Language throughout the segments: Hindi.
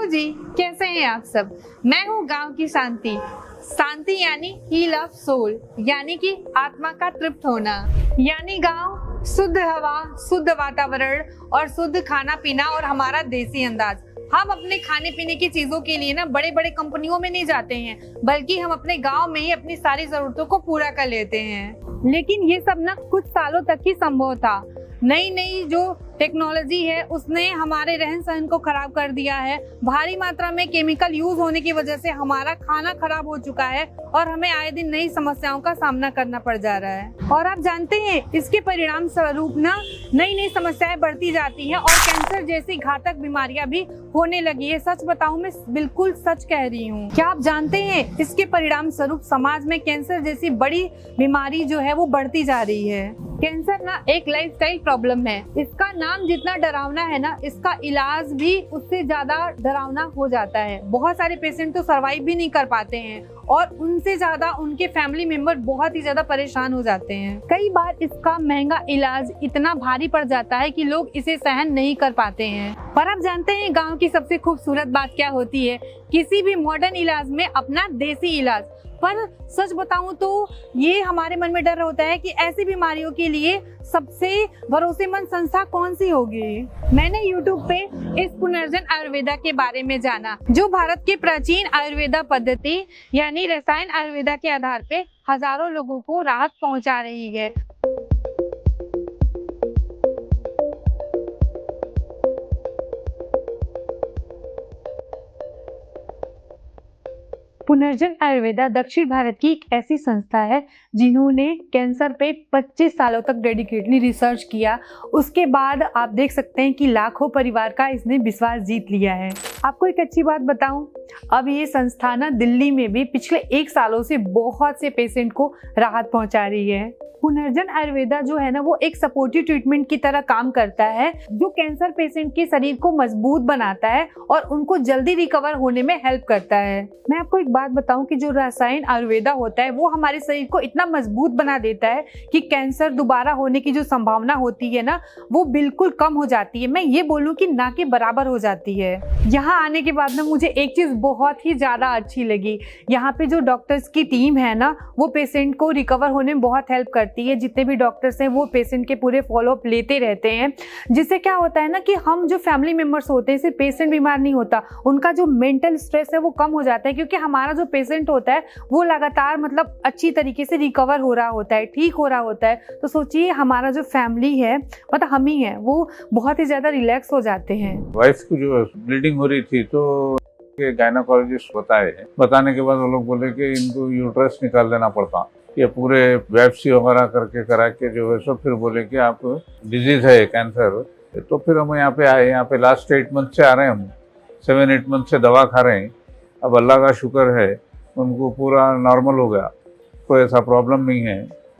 जी, कैसे हैं आप सब। मैं हूँ गांव की शांति। शांति यानी हील ऑफ सोल, यानी कि आत्मा का तृप्त होना। यानी गांव, शुद्ध हवा, शुद्ध वातावरण और शुद्ध खाना पीना और हमारा देसी अंदाज। हम अपने खाने पीने की चीजों के लिए ना बड़े बड़े कंपनियों में नहीं जाते हैं, बल्कि हम अपने गांव में ही अपनी सारी जरूरतों को पूरा कर लेते हैं। लेकिन ये सब ना कुछ सालों तक ही संभव था। नई नई जो टेक्नोलॉजी है उसने हमारे रहन सहन को खराब कर दिया है। भारी मात्रा में केमिकल यूज होने की वजह से हमारा खाना खराब हो चुका है और हमें आए दिन नई समस्याओं का सामना करना पड़ जा रहा है। और आप जानते हैं इसके परिणाम स्वरूप ना नई नई समस्याएं बढ़ती जाती हैं और कैंसर जैसी घातक बीमारियां भी होने लगी है। सच बताऊं, मैं बिल्कुल सच कह रही हूँ। क्या आप जानते हैं इसके परिणाम स्वरूप समाज में कैंसर जैसी बड़ी बीमारी जो है वो बढ़ती जा रही है। कैंसर ना एक लाइफस्टाइल प्रॉब्लम है। इसका नाम जितना डरावना है ना, इसका इलाज भी उससे ज्यादा डरावना हो जाता है। बहुत सारे पेशेंट तो सरवाइव भी नहीं कर पाते हैं और उनसे ज्यादा उनके फैमिली मेंबर बहुत ही ज्यादा परेशान हो जाते हैं। कई बार इसका महंगा इलाज इतना भारी पड़ जाता है कि लोग इसे सहन नहीं कर पाते हैं। पर आप जानते हैं गांव की सबसे खूबसूरत बात क्या होती है? किसी भी मॉडर्न इलाज में अपना देसी इलाज। पर सच बताऊं तो ये हमारे मन में डर होता है कि ऐसी बीमारियों के लिए सबसे भरोसेमंद संस्था कौन सी होगी। मैंने YouTube पे इस पुनर्जन आयुर्वेदा के बारे में जाना, जो भारत के प्राचीन आयुर्वेदा पद्धति यानी रसायन आयुर्वेदा के आधार पे हजारों लोगों को राहत पहुंचा रही है। पुनर्जन आयुर्वेदा दक्षिण भारत की एक ऐसी संस्था है जिन्होंने कैंसर पे 25 सालों तक डेडिकेटली रिसर्च किया। उसके बाद आप देख सकते हैं कि लाखों परिवार का इसने विश्वास जीत लिया है। आपको एक अच्छी बात बताऊं, अब ये संस्था ना दिल्ली में भी पिछले 1 सालों से बहुत से पेशेंट को राहत पहुंचा रही है। पुनर्जन आयुर्वेदा जो है ना वो एक सपोर्टिव ट्रीटमेंट की तरह काम करता है, जो कैंसर पेशेंट के शरीर को मजबूत बनाता है और उनको जल्दी रिकवर होने में हेल्प करता है। मैं आपको एक बात बताऊं कि जो रसायन आयुर्वेदा होता है वो हमारे शरीर को इतना मजबूत बना देता है कि कैंसर दोबारा होने की जो संभावना होती है ना वो बिल्कुल कम हो जाती है। मैं ये बोलूँ कि ना के बराबर हो जाती है। यहाँ आने के बाद ना मुझे एक चीज बहुत ही ज्यादा अच्छी लगी। यहाँ पे जो डॉक्टर्स की टीम है ना वो पेशेंट को रिकवर होने में बहुत हेल्प करती है। जितने भी डॉक्टर्स हैं वो पेशेंट के पूरे फॉलोअप लेते रहते हैं, जिससे क्या होता है ना कि हम जो फैमिली मेंबर्स होते हैं, सिर्फ पेशेंट बीमार नहीं होता, उनका जो मेंटल स्ट्रेस है वो कम हो जाता है, क्योंकि हमारा जो पेशेंट होता है वो लगातार मतलब अच्छी तरीके से रिकवर हो रहा होता है, ठीक हो रहा होता है। तो सोचिए हमारा जो फैमिली है मतलब हम ही है, वो बहुत ही ज्यादा रिलैक्स हो जाते हैं। वाइफ को जो ब्लीडिंग हो रही थी तो गायनोकोलॉजिस्ट बताने के बाद वो लोग बोले कि इनको यूट्रस निकाल देना पड़ता, ये पूरे बायोप्सी वगैरह करके करा के जो है सो फिर बोले कि आप डिजीज है कैंसर। तो फिर हम यहाँ पे आए। यहाँ पे लास्ट 8 मंथ से आ रहे हैं, हम 7-8 मंथ से दवा खा रहे हैं। अब अल्लाह का शुक्र है उनको पूरा नॉर्मल हो गया, कोई ऐसा प्रॉब्लम नहीं है,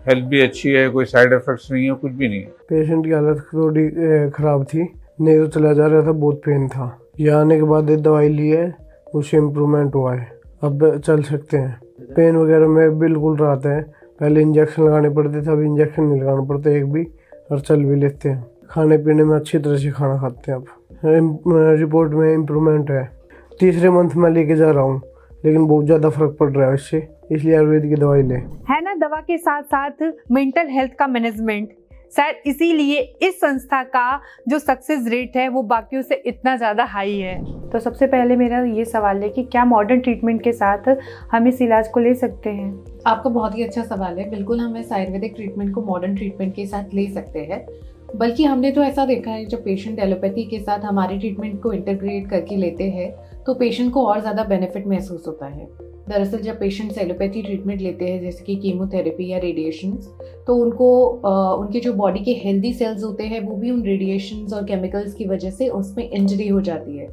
हेल्थ भी अच्छी है, कोई साइड इफेक्ट्स नहीं है, कुछ भी नहीं है। पेशेंट की हालत थोड़ी ख़राब थी, नहीं तो चला जा रहा था, बहुत पेन था। यहाँ आने के बाद दवाई ली है, उससे इम्प्रूवमेंट हुआ है, अब चल सकते हैं। पेन वगैरह में बिल्कुल राहत है। पहले इंजेक्शन लगाने पड़ते थे, अब इंजेक्शन नहीं लगाना पड़ता एक भी, और चल भी लेते हैं। खाने पीने में अच्छी तरह से खाना खाते हैं। अब रिपोर्ट में इम्प्रूवमेंट है। तीसरे मंथ में लेके जा रहा हूँ, लेकिन बहुत ज़्यादा फर्क पड़ रहा है इससे, इसलिए आयुर्वेद की दवाई ले है ना। दवा के साथ साथ मेंटल हेल्थ का मैनेजमेंट, शायद इसीलिए इस संस्था का जो सक्सेस रेट है वो बाकियों से इतना ज़्यादा हाई है। तो सबसे पहले मेरा ये सवाल है कि क्या मॉडर्न ट्रीटमेंट के साथ हम इस इलाज को ले सकते हैं? आपका बहुत ही अच्छा सवाल है। बिल्कुल हम इस आयुर्वेदिक ट्रीटमेंट को मॉडर्न ट्रीटमेंट के साथ ले सकते हैं। बल्कि हमने तो ऐसा देखा है, जब पेशेंट एलोपैथी के साथ हमारे ट्रीटमेंट को इंटीग्रेट करके लेते हैं तो पेशेंट को और ज़्यादा बेनिफिट महसूस होता है। दरअसल जब पेशेंट्स एलोपैथी ट्रीटमेंट लेते हैं जैसे कि कीमोथेरेपी या रेडिएशंस, तो उनको उनके जो बॉडी के हेल्दी सेल्स होते हैं वो भी उन रेडिएशंस और केमिकल्स की वजह से उसमें इंजरी हो जाती है।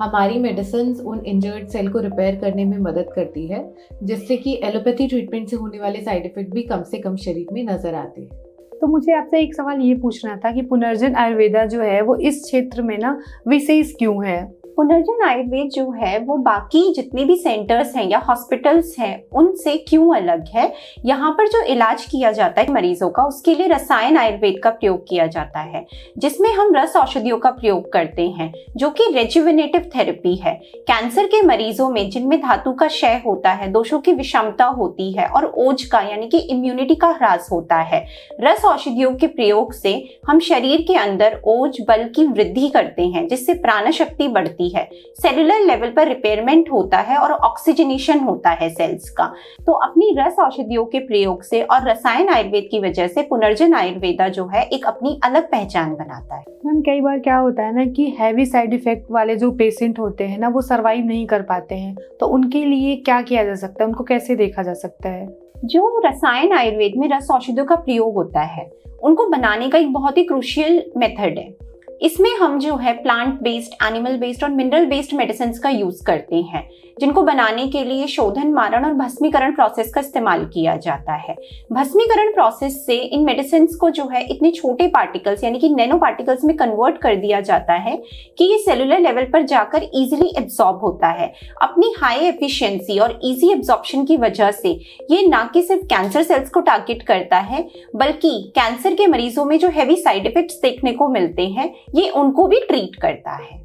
हमारी मेडिसिन उन इंजर्ड सेल को रिपेयर करने में मदद करती है, जिससे कि एलोपैथी ट्रीटमेंट से होने वाले साइड इफेक्ट भी कम से कम शरीर में नजर आते हैं। तो मुझे आपसे एक सवाल ये पूछना था कि पुनर्जन आयुर्वेदा जो है वो इस क्षेत्र में ना विशेष क्यों है? पुनर्जन आयुर्वेद जो है वो बाकी जितने भी सेंटर्स हैं या हॉस्पिटल्स हैं उनसे क्यों अलग है? यहाँ पर जो इलाज किया जाता है मरीजों का उसके लिए रसायन आयुर्वेद का प्रयोग किया जाता है, जिसमें हम रस औषधियों का प्रयोग करते हैं जो कि रेजुवेनेटिव थेरेपी है। कैंसर के मरीजों में जिनमें धातु का क्षय होता है, दोषों की विषमता होती है और ओज का यानी कि इम्यूनिटी का ह्रास होता है, रस औषधियों के प्रयोग से हम शरीर के अंदर ओज बल की वृद्धि करते हैं जिससे प्राण शक्ति बढ़ती है, सेलुलर लेवल पर रिपेयरमेंट होता है और ऑक्सीजनेशन होता है सेल्स का। तो अपनी रस औषधियों के प्रयोग से और रसायन आयुर्वेद की वजह से पुनर्जन आयुर्वेदा जो है एक अपनी अलग पहचान बनाता है। मैम कई बार क्या होता है ना कि हैवी साइड इफेक्ट वाले जो पेशेंट होते हैं ना वो सरवाइव नहीं कर पाते हैं, तो उनके लिए क्या किया जा सकता है, उनको कैसे देखा जा सकता है? जो रसायन आयुर्वेद में रस औषधियों का प्रयोग होता है उनको बनाने का एक बहुत ही क्रूशियल मेथड है। इसमें हम जो है प्लांट बेस्ड, एनिमल बेस्ड और मिनरल बेस्ड मेडिसिन का यूज करते हैं, जिनको बनाने के लिए शोधन, मारण और भस्मीकरण प्रोसेस का इस्तेमाल किया जाता है। भस्मीकरण प्रोसेस से इन मेडिसिन को जो है इतने छोटे पार्टिकल्स यानी कि नैनो पार्टिकल्स में कन्वर्ट कर दिया जाता है कि ये सेलुलर लेवल पर जाकर इजीली एब्जॉर्ब होता है। अपनी हाई एफिशिएंसी और इजी एब्जॉर्प्शन की वजह से ये ना कि सिर्फ कैंसर सेल्स को टारगेट करता है बल्कि कैंसर के मरीजों में जो हैवी साइड इफेक्ट्स देखने को मिलते हैं ये उनको भी ट्रीट करता है।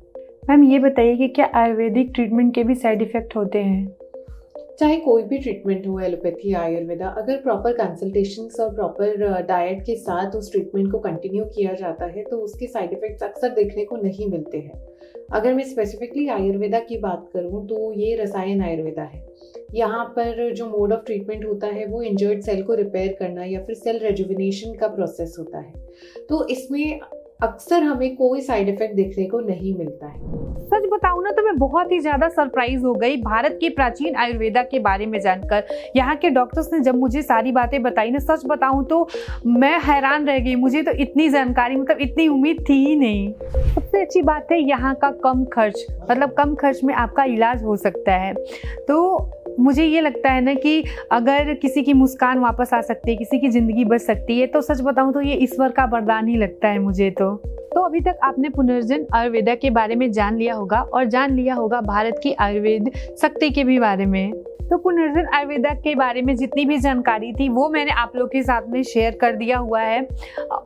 मैम ये बताइए कि क्या आयुर्वेदिक ट्रीटमेंट के भी साइड इफेक्ट होते हैं? चाहे कोई भी ट्रीटमेंट हो, एलोपैथी या आयुर्वेदा, अगर प्रॉपर कंसल्टेशंस और प्रॉपर डाइट के साथ उस ट्रीटमेंट को कंटिन्यू किया जाता है तो उसके साइड इफेक्ट्स अक्सर देखने को नहीं मिलते हैं। अगर मैं स्पेसिफिकली आयुर्वेदा की बात करूं तो ये रसायन आयुर्वेदा है। यहाँ पर जो मोड ऑफ ट्रीटमेंट होता है वो इंजर्ड सेल को रिपेयर करना या फिर सेल रेजुविनेशन का प्रोसेस होता है, तो इसमें अक्सर हमें कोई साइड इफेक्ट देखने को नहीं मिलता है। सच बताऊं ना तो मैं बहुत ही ज्यादा सरप्राइज हो गई भारत के प्राचीन आयुर्वेदा के बारे में जानकर। यहाँ के डॉक्टर्स ने जब मुझे सारी बातें बताई ना, सच बताऊं तो मैं हैरान रह गई। मुझे तो इतनी जानकारी, मतलब इतनी उम्मीद थी ही नहीं। सबसे अच्छी बात है यहाँ का कम खर्च, मतलब कम खर्च में आपका इलाज हो सकता है। तो मुझे ये लगता है ना कि अगर किसी की मुस्कान वापस आ सकती है, किसी की ज़िंदगी बच सकती है, तो सच बताऊं तो ये ईश्वर का वरदान ही लगता है मुझे तो अभी तक आपने पुनर्जन आयुर्वेदा के बारे में जान लिया होगा और जान लिया होगा भारत की आयुर्वेद शक्ति के भी बारे में। तो पुनर्जन आयुर्वेदा के बारे में जितनी भी जानकारी थी वो मैंने आप लोग के साथ में शेयर कर दिया हुआ है।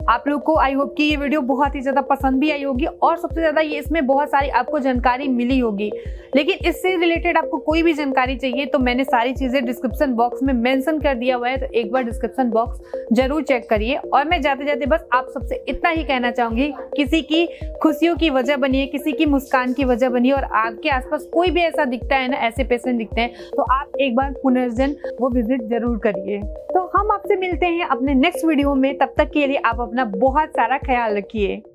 आप लोग को आई होप कि ये वीडियो बहुत ही ज़्यादा पसंद भी आई होगी और सबसे ज़्यादा ये इसमें बहुत सारी आपको जानकारी मिली होगी। लेकिन इससे रिलेटेड आपको कोई भी जानकारी चाहिए तो मैंने सारी चीज़ें डिस्क्रिप्शन बॉक्स में मेंशन कर दिया हुआ है, तो एक बार डिस्क्रिप्शन बॉक्स जरूर चेक करिए। और मैं जाते जाते बस आप सबसे इतना ही कहना चाहूँगी, किसी की खुशियों की वजह बनिए, किसी की मुस्कान की वजह बनिए, और आपके आसपास कोई भी ऐसा दिखता है ना, ऐसे पेशेंट दिखते हैं, तो आप एक बार पुनर्जन वो विजिट जरूर करिए। तो हम आपसे मिलते हैं अपने नेक्स्ट वीडियो में, तब तक के लिए आप अपना बहुत सारा ख्याल रखिए।